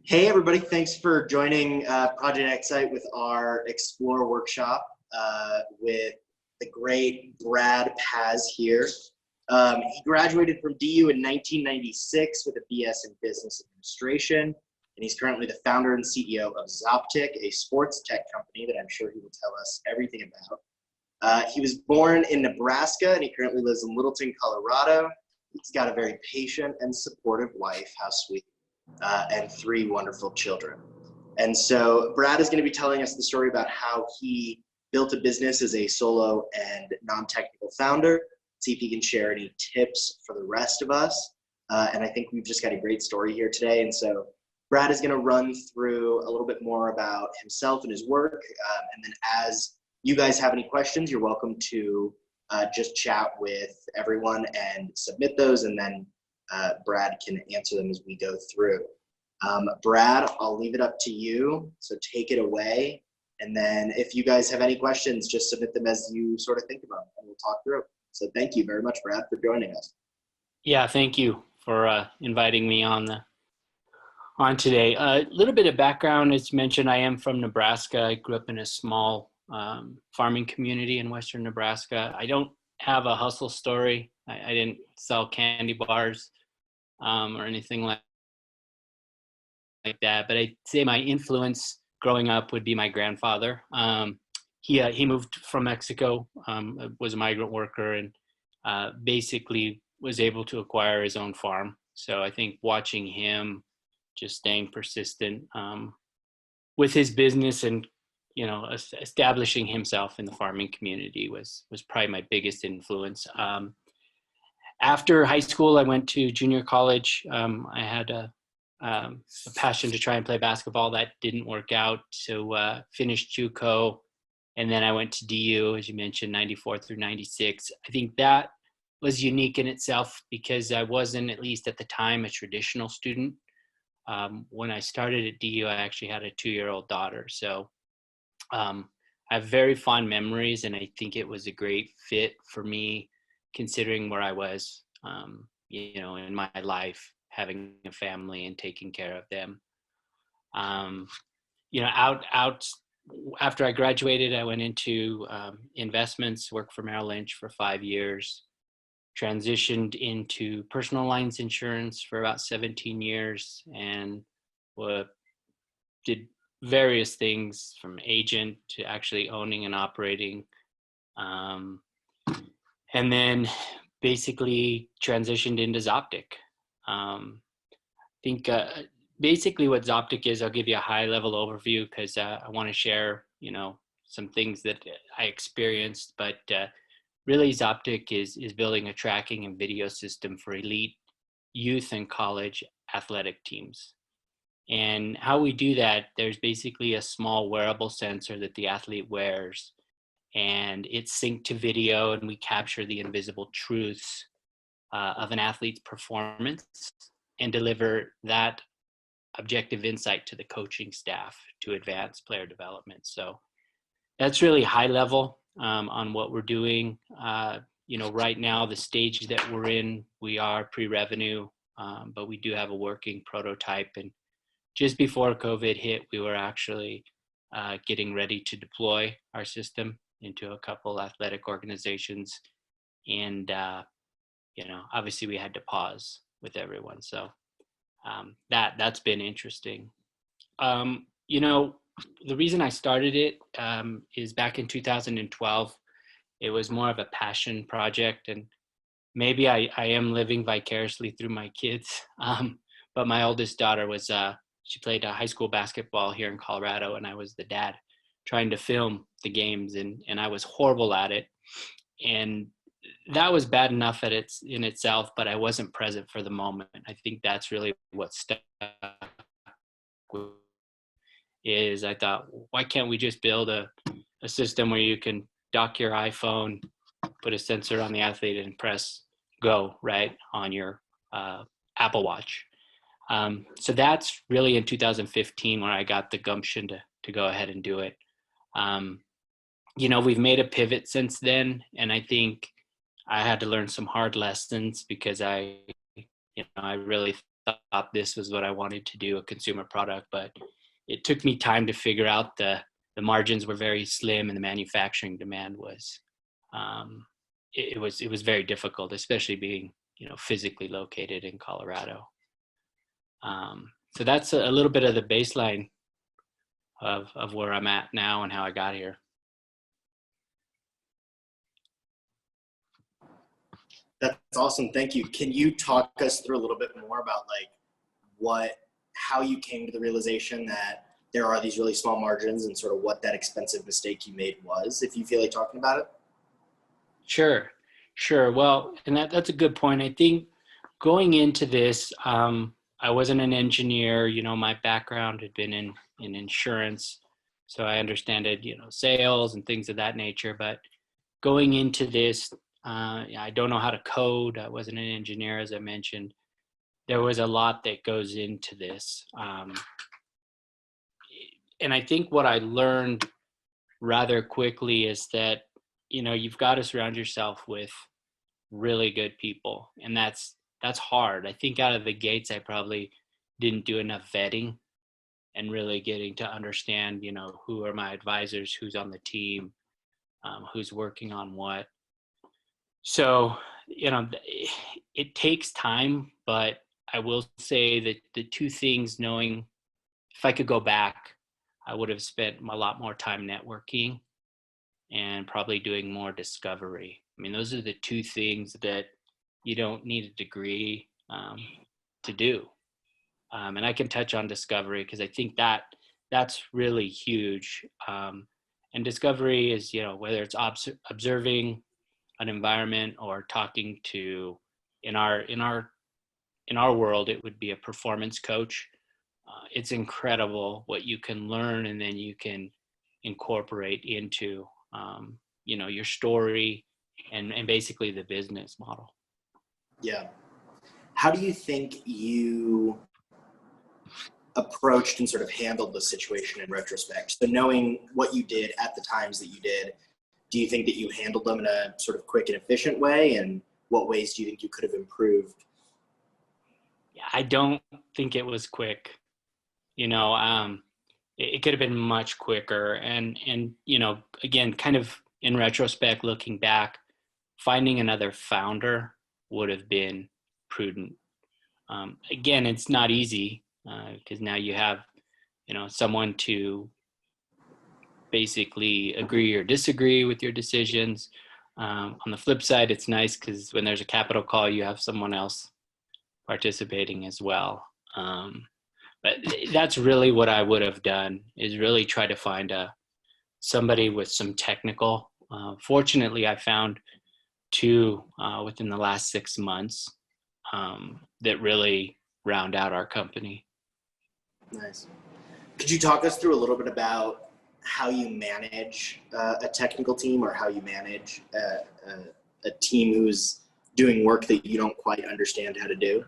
Hey everybody, thanks for joining Project Excite with our Xplore workshop with the great Brad Paz here. He graduated from DU in 1996 with a BS in Business Administration, and he's currently the founder and CEO of Zoptic, a sports tech company that I'm sure he will tell us everything about. He was born in Nebraska, and he currently lives in Littleton, Colorado. He's got a very patient and supportive wife, how sweet, and 3 wonderful children. And so Brad is going to be telling us the story about how he built a business as a solo and non-technical founder, see if he can share any tips for the rest of us. And I think we've just got a great story here today. And so Brad is going to run through a little bit more about himself and his work. And then as you guys have any questions, you're welcome to just chat with everyone and submit those, and then Brad can answer them as we go through. Brad, I'll leave it up to you, so take it away. And then if you guys have any questions, just submit them as you sort of think about them, and we'll talk through. So thank you very much, Brad, for joining us. Yeah, thank you for inviting me on today. A little bit of background, as mentioned, I am from Nebraska. I grew up in a small farming community in western Nebraska. I don't have a hustle story. I didn't sell candy bars or anything like that. But I'd say my influence growing up would be my grandfather. He moved from Mexico, was a migrant worker, and basically was able to acquire his own farm. So I think watching him just staying persistent with his business and establishing himself in the farming community was probably my biggest influence. After high school, I went to junior college. I had a passion to try and play basketball. That didn't work out, so finished JUCO, and then I went to DU, as you mentioned, 94 through 96. I think that was unique in itself because I wasn't, at least at the time, a traditional student. When I started at DU, I actually had a 2-year-old daughter, so I have very fond memories, and I think it was a great fit for me, considering where I was, in my life, having a family and taking care of them. After I graduated, I went into investments, worked for Merrill Lynch for 5 years, transitioned into personal lines insurance for about 17 years, and did various things from agent to actually owning and operating. And then basically transitioned into Zoptic. I think basically what Zoptic is, I'll give you a high level overview because I want to share, some things that I experienced, but really Zoptic is building a tracking and video system for elite youth and college athletic teams. And how we do that, there's basically a small wearable sensor that the athlete wears, and it's synced to video, and we capture the invisible truths of an athlete's performance and deliver that objective insight to the coaching staff to advance player development. So that's really high level on what we're doing. Right now, the stage that we're in, we are pre-revenue, but we do have a working prototype. And just before COVID hit, we were actually getting ready to deploy our system into a couple athletic organizations. And, obviously we had to pause with everyone. So that's been interesting. The reason I started it is back in 2012. It was more of a passion project, and maybe I am living vicariously through my kids. But my oldest daughter was, she played high school basketball here in Colorado, and I was the dad trying to film the games, and I was horrible at it. And that was bad enough in itself, but I wasn't present for the moment. I think that's really what stuck is I thought, why can't we just build a system where you can dock your iPhone, put a sensor on the athlete, and press go right on your Apple Watch. So that's really in 2015 where I got the gumption to go ahead and do it. We've made a pivot since then, and I think I had to learn some hard lessons because I really thought this was what I wanted to do, a consumer product, but it took me time to figure out the margins were very slim and the manufacturing demand was, it was very difficult, especially being, physically located in Colorado. So that's a little bit of the baseline of where I'm at now and how I got here. That's awesome. Thank you. Can you talk us through a little bit more about how you came to the realization that there are these really small margins and sort of what that expensive mistake you made was, if you feel like talking about it? Sure. Well, and that's a good point. I think going into this, I wasn't an engineer. My background had been in insurance, so I understand it, sales and things of that nature. But going into this, I don't know how to code. I wasn't an engineer, as I mentioned. There was a lot that goes into this. And I think what I learned rather quickly is that, you've got to surround yourself with really good people. And that's hard. I think out of the gates, I probably didn't do enough vetting and really getting to understand, who are my advisors, who's on the team, who's working on what. So, it takes time, but I will say that the two things, knowing if I could go back, I would have spent a lot more time networking and probably doing more discovery. I mean, those are the two things that you don't need a degree to do. And I can touch on discovery because I think that's really huge. And discovery is, whether it's observing an environment or talking to, in our world, it would be a performance coach. It's incredible what you can learn and then you can incorporate into, your story and basically the business model. Yeah. How do you think you approached and sort of handled the situation in retrospect? So knowing what you did at the times that you did, do you think that you handled them in a sort of quick and efficient way? And what ways do you think you could have improved? Yeah, I don't think it was quick. It could have been much quicker. And again, kind of in retrospect, looking back, finding another founder would have been prudent. Again, it's not easy because now you have, someone to basically agree or disagree with your decisions. On the flip side, it's nice because when there's a capital call, you have someone else participating as well. But that's really what I would have done, is really try to find somebody with some technical. Fortunately, I found two within the last 6 months that really round out our company. Nice. Could you talk us through a little bit about how you manage a technical team, or how you manage a team who's doing work that you don't quite understand how to do?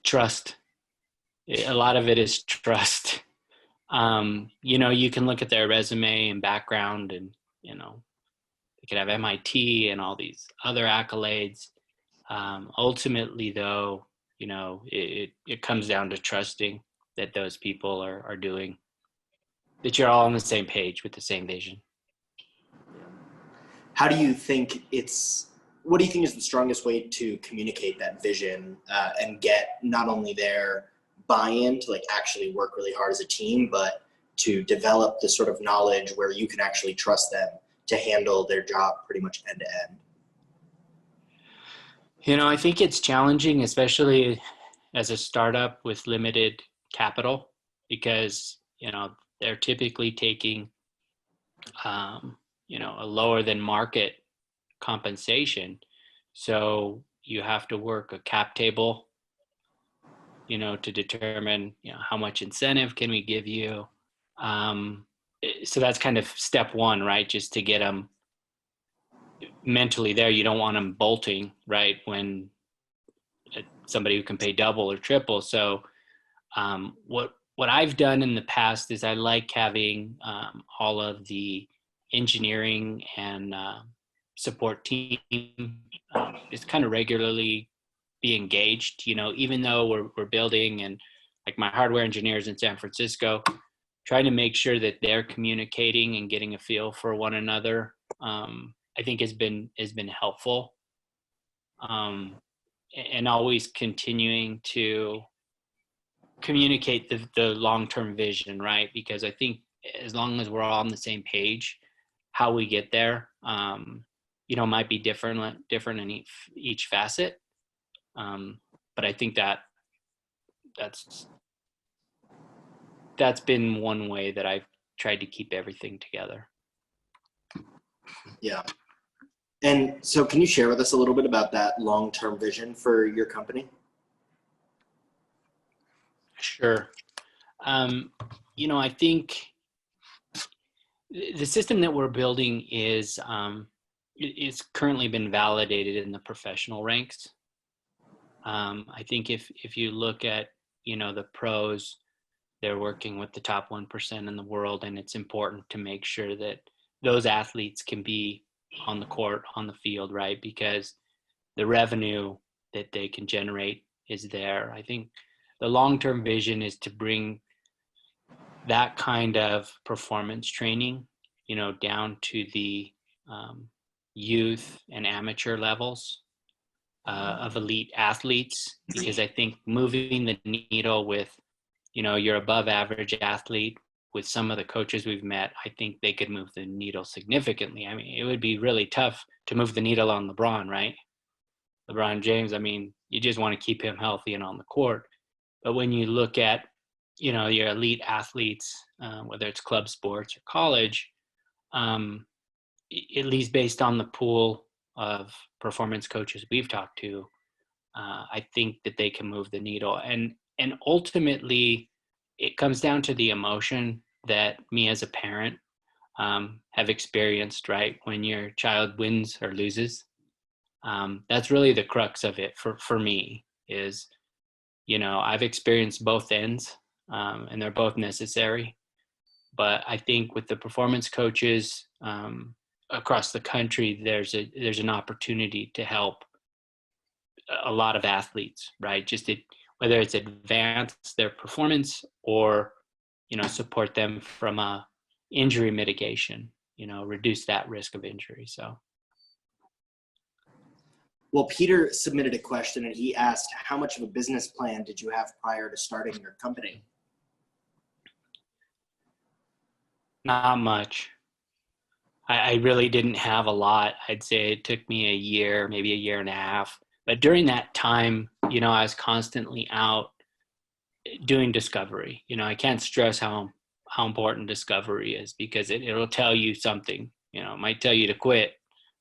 Trust. A lot of it is trust. You can look at their resume and background and, they could have MIT and all these other accolades. Ultimately, though, it comes down to trusting that those people are doing, that you're all on the same page with the same vision. How do you think what do you think is the strongest way to communicate that vision and get not only their buy-in to actually work really hard as a team, but to develop the sort of knowledge where you can actually trust them to handle their job pretty much end to end? I think it's challenging, especially as a startup with limited capital, because, they're typically taking, a lower than market compensation. So you have to work a cap table, to determine, how much incentive can we give you. So that's kind of step one, right? Just to get them mentally there. You don't want them bolting, right, when somebody who can pay double or triple. So what I've done in the past is I like having all of the engineering and support team just kind of regularly be engaged, even though we're building, and like my hardware engineers in San Francisco, trying to make sure that they're communicating and getting a feel for one another, I think has been helpful. And always continuing to communicate the long-term vision, right? Because I think as long as we're all on the same page, how we get there, might be different in each facet. But I think that's been one way that I've tried to keep everything together. Yeah. And so can you share with us a little bit about that long-term vision for your company? Sure. I think the system that we're building is currently been validated in the professional ranks. I think if you look at, the pros, they're working with the top 1% in the world, and it's important to make sure that those athletes can be on the court, on the field, right? Because the revenue that they can generate is there. I think the long-term vision is to bring that kind of performance training, down to the youth and amateur levels of elite athletes, because I think moving the needle with, your above average athlete, with some of the coaches we've met, I think they could move the needle significantly. I mean, it would be really tough to move the needle on LeBron, right? LeBron James, I mean, you just want to keep him healthy and on the court. But when you look at, your elite athletes, whether it's club sports or college, at least based on the pool of performance coaches we've talked to, I think that they can move the needle. And ultimately, it comes down to the emotion that me as a parent have experienced, right? When your child wins or loses, that's really the crux of it for me is, I've experienced both ends, and they're both necessary. But I think with the performance coaches across the country, there's an opportunity to help a lot of athletes, right? Whether it's advance their performance or, support them from a injury mitigation, reduce that risk of injury. So. Well, Peter submitted a question and he asked, how much of a business plan did you have prior to starting your company? Not much. I really didn't have a lot. I'd say it took me a year, maybe a year and a half. But during that time, I was constantly out doing discovery. I can't stress how important discovery is, because it'll tell you something. It might tell you to quit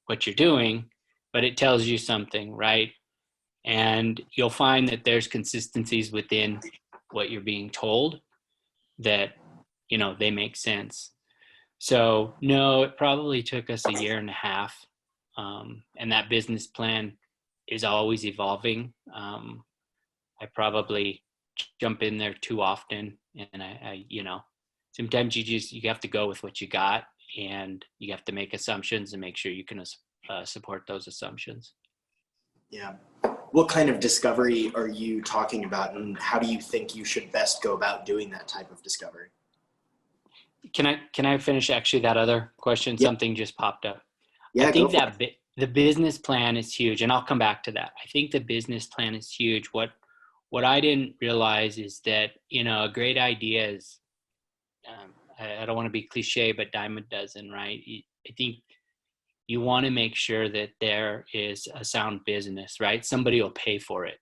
what you're doing, but it tells you something, right? And you'll find that there's consistencies within what you're being told that, they make sense. So no, it probably took us a year and a half. And that business plan is always evolving. I probably jump in there too often, and I sometimes you have to go with what you got, and you have to make assumptions and make sure you can support those assumptions. Yeah. What kind of discovery are you talking about, and how do you think you should best go about doing that type of discovery? Can I finish actually that other question? Yeah. Something just popped up. Yeah, I think that the business plan is huge, and I'll come back to that. I think the business plan is huge. What I didn't realize is that, a great idea is, I don't want to be cliche, but dime a dozen, right? I think you want to make sure that there is a sound business, right? Somebody will pay for it,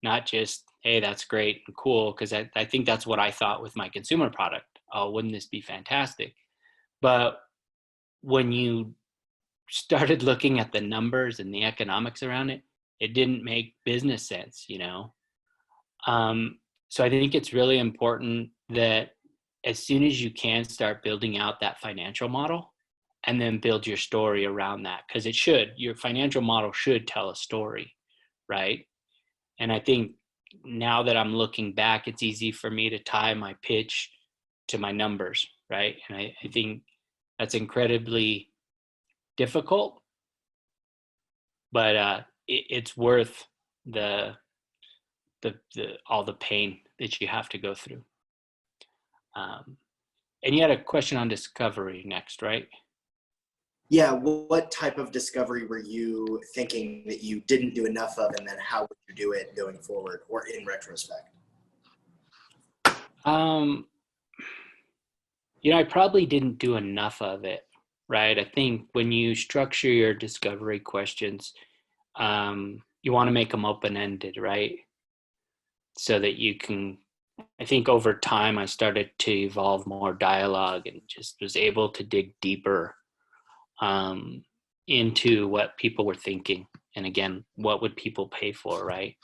not just, hey, that's great and cool, because I think that's what I thought with my consumer product. Oh, wouldn't this be fantastic? But when you started looking at the numbers and the economics around it, it didn't make business sense, So I think it's really important that as soon as you can, start building out that financial model, and then build your story around that, because your financial model should tell a story, right? And I think now that I'm looking back, it's easy for me to tie my pitch to my numbers, right? And I think that's incredibly difficult, but it's worth the all the pain that you have to go through. And you had a question on discovery next, right? Yeah, what type of discovery were you thinking that you didn't do enough of, and then how would you do it going forward or in retrospect? I probably didn't do enough of it, right? I think when you structure your discovery questions, you want to make them open-ended, right? So that you can, I think over time I started to evolve more dialogue and just was able to dig deeper into what people were thinking. And again, what would people pay for, right?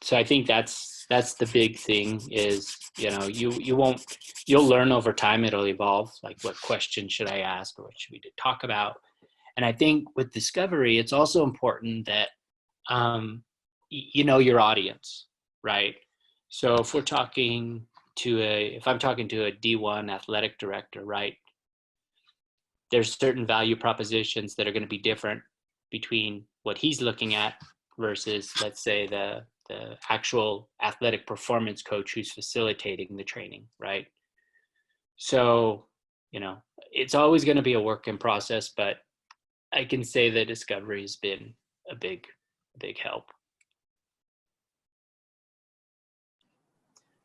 So I think that's the big thing is, you'll learn over time, it'll evolve, like what question should I ask or what should we talk about. And I think with discovery, it's also important that you know your audience, right? So if I'm talking to a D1 athletic director, right, there's certain value propositions that are going to be different between what he's looking at versus, let's say, the actual athletic performance coach who's facilitating the training, right? So, it's always going to be a work in process, but I can say that discovery has been a big help.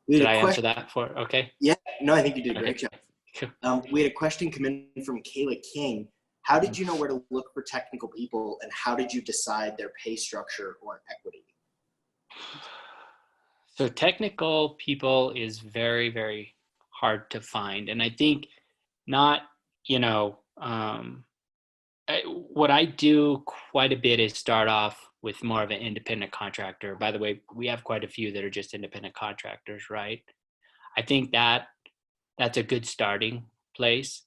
Did I answer that for? Okay. Yeah, no, I think you did a great job. Cool. We had a question come in from Kayla King. How did you know where to look for technical people, and how did you decide their pay structure or equity? So technical people is very, very hard to find. And I think not, what I do quite a bit is start off with more of an independent contractor. By the way, we have quite a few that are just independent contractors, right? I think that's a good starting place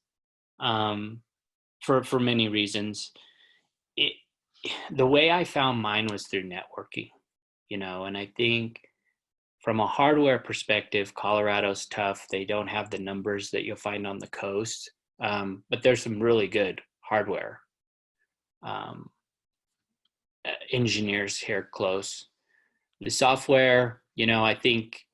for many reasons. The way I found mine was through networking, and I think from a hardware perspective, Colorado's tough. They don't have the numbers that you'll find on the coast, but there's some really good hardware engineers here close. The software, I think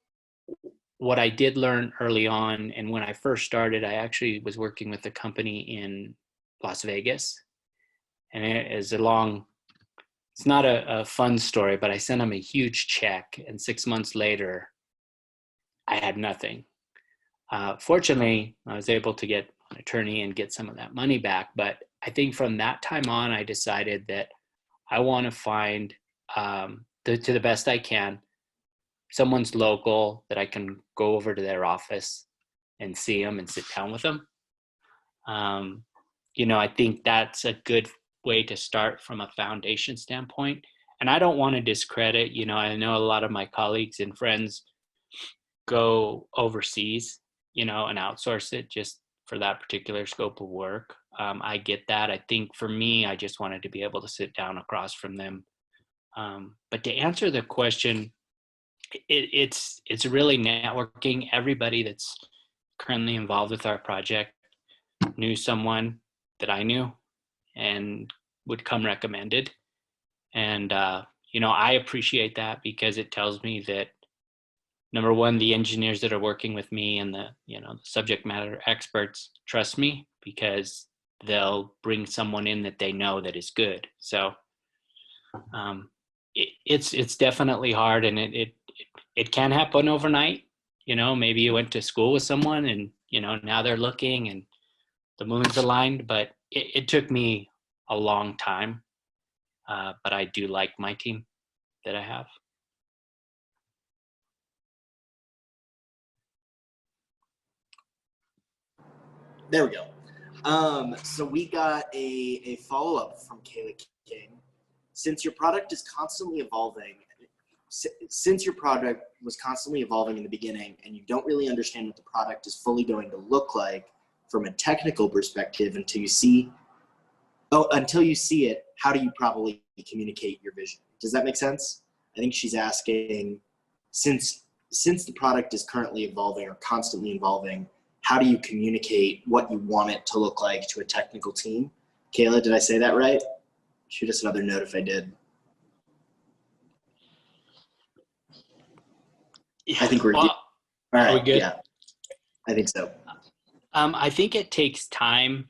what I did learn early on, and when I first started, I actually was working with a company in Las Vegas, and it's not a fun story, but I sent them a huge check, and 6 months later, I had nothing. Fortunately, I was able to get an attorney and get some of that money back. But I think from that time on, I decided that I want to find, to the best I can, someone's local that I can go over to their office and see them and sit down with them. I think that's a good way to start from a foundation standpoint. And I don't want to discredit, I know a lot of my colleagues and friends go overseas, and outsource it just for that particular scope of work. I get that. I think for me, I just wanted to be able to sit down across from them. But to answer the question, it's really networking. Everybody that's currently involved with our project knew someone that I knew and would come recommended. And, I appreciate that because it tells me that, number one, the engineers that are working with me and the subject matter experts trust me because they'll bring someone in that they know that is good. So it's definitely hard, and it can happen overnight. Maybe you went to school with someone and, now they're looking and the moon's aligned, but it took me a long time. But I do like my team that I have. There we go. So we got a follow-up from Kayla King. Since your product was constantly evolving in the beginning, and you don't really understand what the product is fully going to look like from a technical perspective until you see it, how do you probably communicate your vision? Does that make sense? I think she's asking, since the product is currently evolving or constantly evolving, how do you communicate what you want it to look like to a technical team? Kayla, did I say that right? Shoot us another note if I did. I Yeah. think we're good. Well, All are we right. good? Yeah, I think so. I think it takes time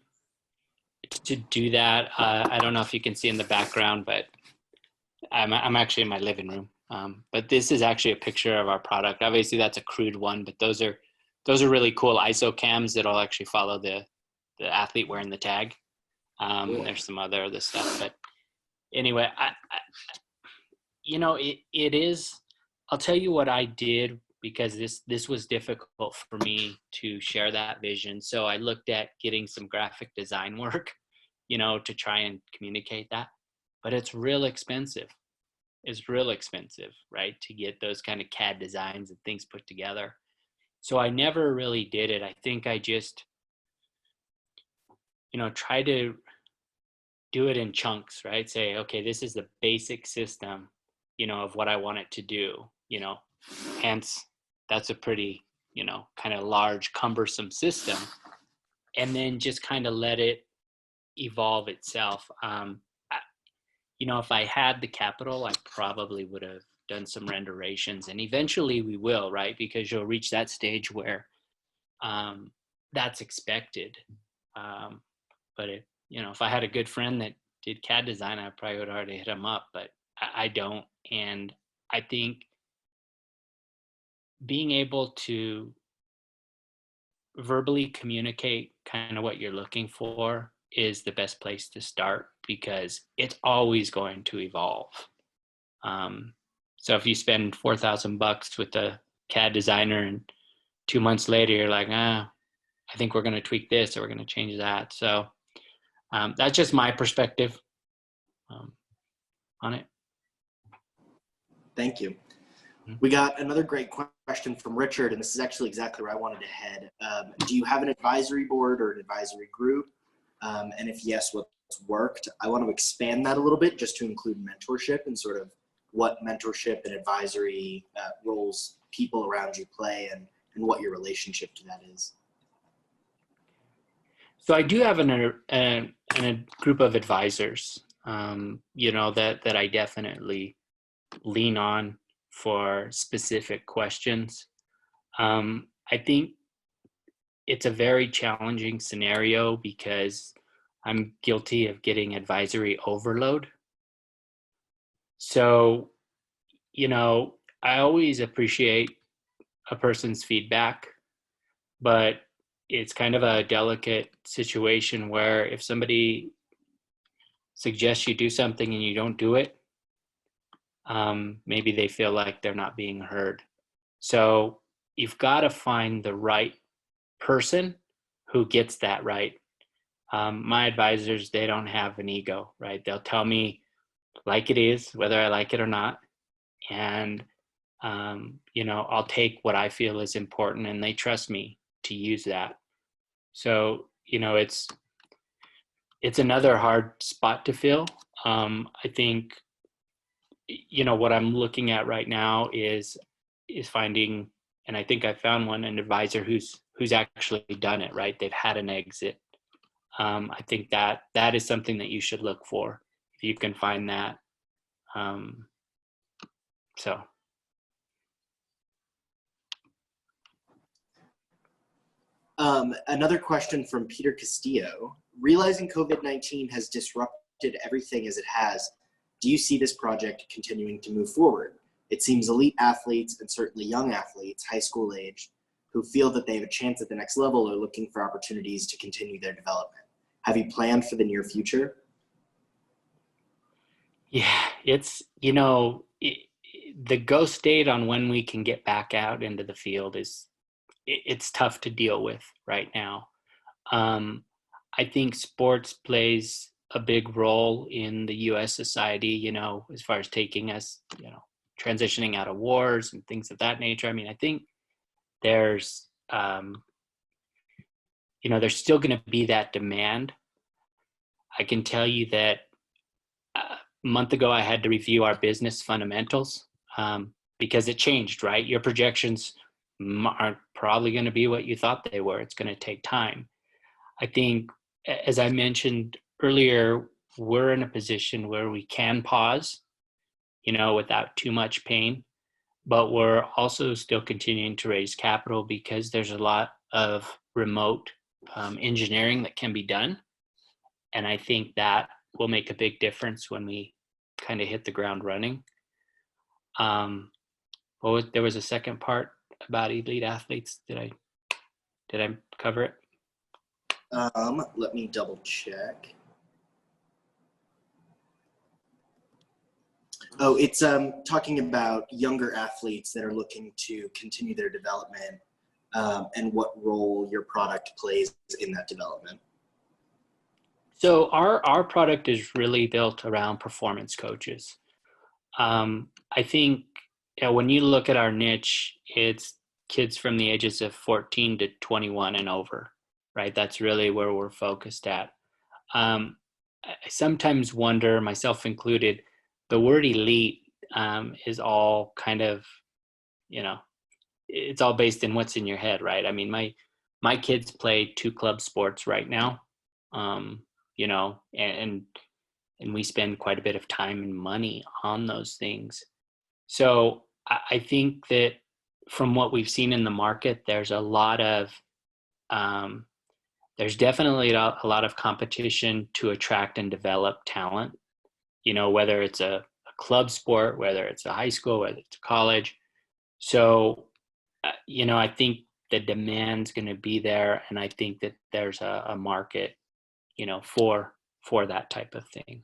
to do that. I don't know if you can see in the background, but I'm actually in my living room. But this is actually a picture of our product. Obviously, that's a crude one, but those are really cool ISO cams that'll actually follow the athlete wearing the tag. And Cool. there's some other stuff, but anyway, it is. I'll tell you what I did because this was difficult for me to share that vision. So I looked at getting some graphic design work, to try and communicate that, but it's real expensive. It's real expensive, right? To get those kind of CAD designs and things put together. So I never really did it. I think I just, try to do it in chunks, right? Say, okay, this is the basic system, of what I want it to do, hence that's a pretty, kind of large, cumbersome system. And then just kind of let it evolve itself. If I had the capital, I probably would have done some renditions, and eventually we will, right? Because you'll reach that stage where that's expected. But if I had a good friend that did CAD design, I probably would already hit him up, but I don't. And I think being able to verbally communicate kind of what you're looking for is the best place to start because it's always going to evolve. So if you spend $4,000 with a CAD designer and 2 months later you're like, I think we're going to tweak this or we're going to change that. So that's just my perspective on it. Thank you. We got another great question from Richard, and this is actually exactly where I wanted to head. Do you have an advisory board or an advisory group? And if yes, what's worked? I want to expand that a little bit just to include mentorship and sort of what mentorship and advisory roles people around you play and what your relationship to that is. So I do have a group of advisors, that I definitely lean on for specific questions. I think it's a very challenging scenario because I'm guilty of getting advisory overload. So, I always appreciate a person's feedback, but it's kind of a delicate situation where if somebody suggests you do something and you don't do it, maybe they feel like they're not being heard. So you've got to find the right person who gets that right. My advisors, they don't have an ego, right? They'll tell me like it is, whether I like it or not. And, I'll take what I feel is important and they trust me to use that. So, it's another hard spot to fill. I think, what I'm looking at right now is finding, and I think I found an advisor who's actually done it, right? They've had an exit. I think that is something that you should look for if you can find that. So. Another question from Peter Castillo. Realizing COVID-19 has disrupted everything as it has, do you see this project continuing to move forward? It seems elite athletes and certainly young athletes, high school age, who feel that they have a chance at the next level are looking for opportunities to continue their development. Have you planned for the near future? Yeah, it's, the ghost date on when we can get back out into the field it's tough to deal with right now. I think sports plays a big role in the U.S. society, as far as taking us, transitioning out of wars and things of that nature. I mean, I think there's, there's still going to be that demand. I can tell you that a month ago I had to review our business fundamentals because it changed, right? Your projections aren't probably going to be what you thought they were. It's going to take time. I think, as I mentioned earlier, we're in a position where we can pause, without too much pain. but we're also still continuing to raise capital because there's a lot of remote engineering that can be done. And I think that will make a big difference when we kind of hit the ground running. There was a second part about elite athletes. Did I cover it? Let me double check. Oh, it's talking about younger athletes that are looking to continue their development, and what role your product plays in that development. So our product is really built around performance coaches. I think when you look at our niche, it's kids from the ages of 14 to 21 and over, right? That's really where we're focused at. I sometimes wonder, myself included, the word elite is all kind of, it's all based in what's in your head, right? I mean, my kids play 2 club sports right now, and we spend quite a bit of time and money on those things. So I think that from what we've seen in the market, there's a lot of there's definitely a lot of competition to attract and develop talent, whether it's a club sport, whether it's a high school, whether it's a college. So, I think the demand's going to be there. And I think that there's a market, for that type of thing.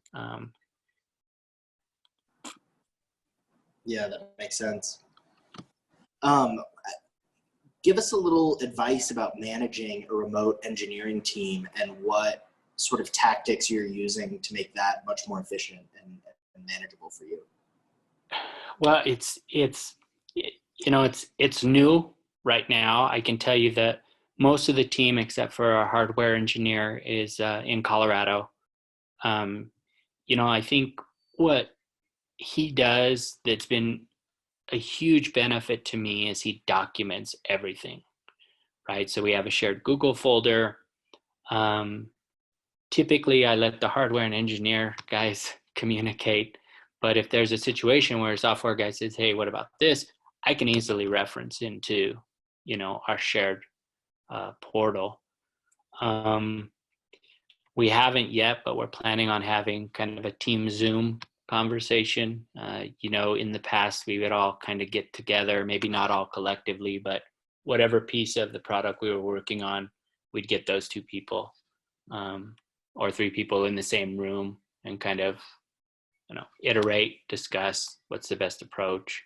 Yeah, that makes sense. Give us a little advice about managing a remote engineering team and what sort of tactics you're using to make that much more efficient and manageable for you. Well, it's new right now. I can tell you that most of the team, except for our hardware engineer, is in Colorado. I think what he does that's been a huge benefit to me is he documents everything, right? So we have a shared Google folder. Typically, I let the hardware and engineer guys communicate. But if there's a situation where a software guy says, hey, what about this? I can easily reference into, our shared portal. We haven't yet, but we're planning on having kind of a team Zoom conversation. In the past, we would all kind of get together, maybe not all collectively, but whatever piece of the product we were working on, we'd get those 2 people or 3 people in the same room and kind of, iterate, discuss what's the best approach.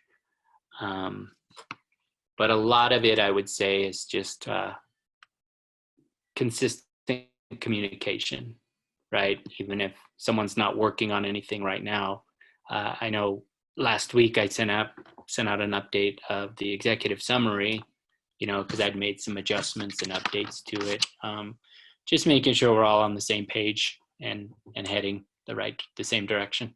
But a lot of it, I would say, is just consistent communication, right? Even if someone's not working on anything right now. I know last week I sent out an update of the executive summary, because I'd made some adjustments and updates to it. Just making sure we're all on the same page and heading the same direction.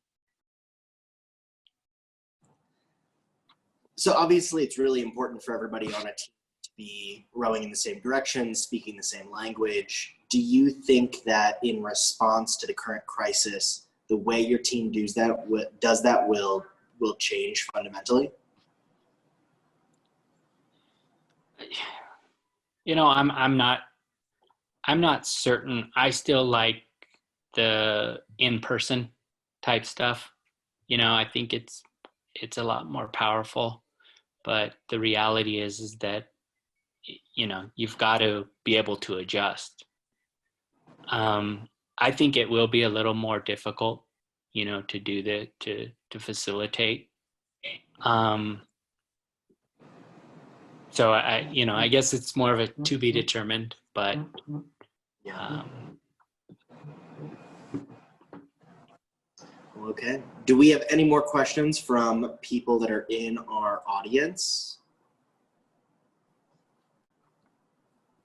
So obviously it's really important for everybody on a team to be rowing in the same direction, speaking the same language. Do you think that in response to the current crisis, the way your team does that will change fundamentally? I'm not certain. I still like the in-person type stuff. I think it's a lot more powerful, but the reality is that you've got to be able to adjust. I think it will be a little more difficult, to do to facilitate. So I guess it's more of a to be determined, but Okay. Do we have any more questions from people that are in our audience?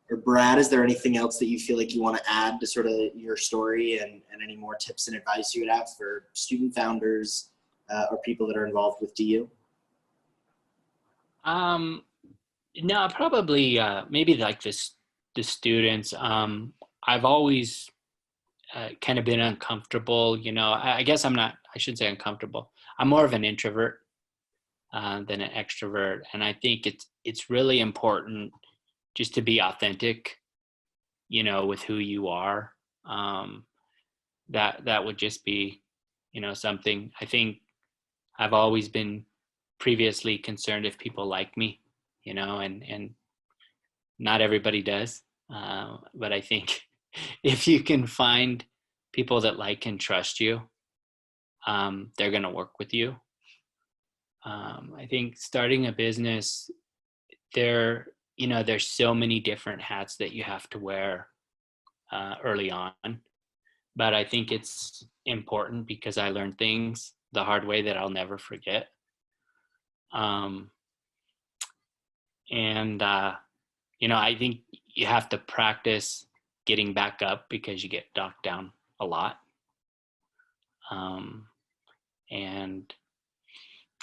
Or Brad, is there anything else that you feel like you want to add to sort of your story and any more tips and advice you would have for student founders or people that are involved with DU? No, probably maybe like the students. I've always kind of been uncomfortable, I guess I shouldn't say uncomfortable. I'm more of an introvert. than an extrovert. And I think it's really important just to be authentic, with who you are. That would just be, something. I think I've always been previously concerned if people like me, and not everybody does. But I think if you can find people that like and trust you, they're going to work with you. I think starting a business, there's so many different hats that you have to wear early on. But I think it's important because I learned things the hard way that I'll never forget. I think you have to practice getting back up because you get knocked down a lot. And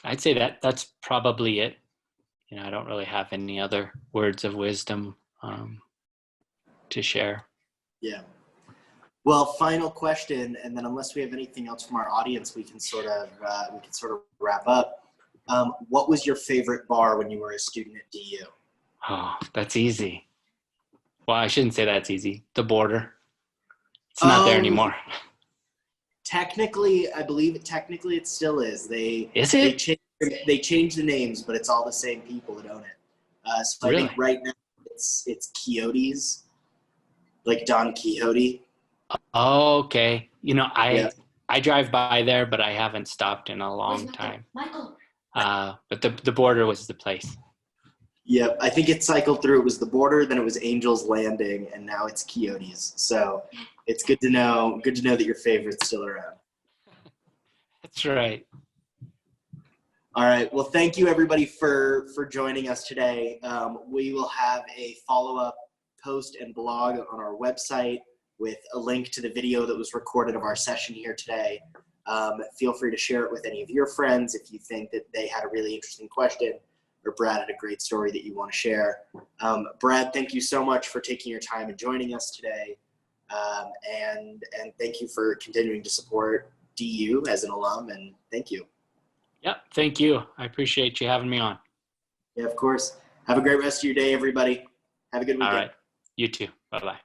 I'd say that's probably it. I don't really have any other words of wisdom to share. Yeah. Well, final question, and then unless we have anything else from our audience, we can sort of wrap up. What was your favorite bar when you were a student at DU? Oh, that's easy. Well, I shouldn't say that's easy. The Border. It's not there anymore. Technically, I believe it still is. Is it? They changed the names, but it's all the same people that own it. So really? I think right now it's Quixote's, like Don Quixote. Oh, okay. I drive by there, but I haven't stopped in a long time. Michael. But the Border was the place. Yep, I think it cycled through. It was the Border, then it was Angel's Landing, and now it's Quixote's. So it's good to know that your favorite's still around. That's right. All right. Well, thank you everybody for joining us today. We will have a follow-up post and blog on our website with a link to the video that was recorded of our session here today. Feel free to share it with any of your friends if you think that they had a really interesting question or Brad had a great story that you want to share. Brad, thank you so much for taking your time and joining us today. And thank you for continuing to support DU as an alum, and thank you. Yep, thank you. I appreciate you having me on. Yeah, of course. Have a great rest of your day, everybody. Have a good weekend. All right. You too. Bye-bye.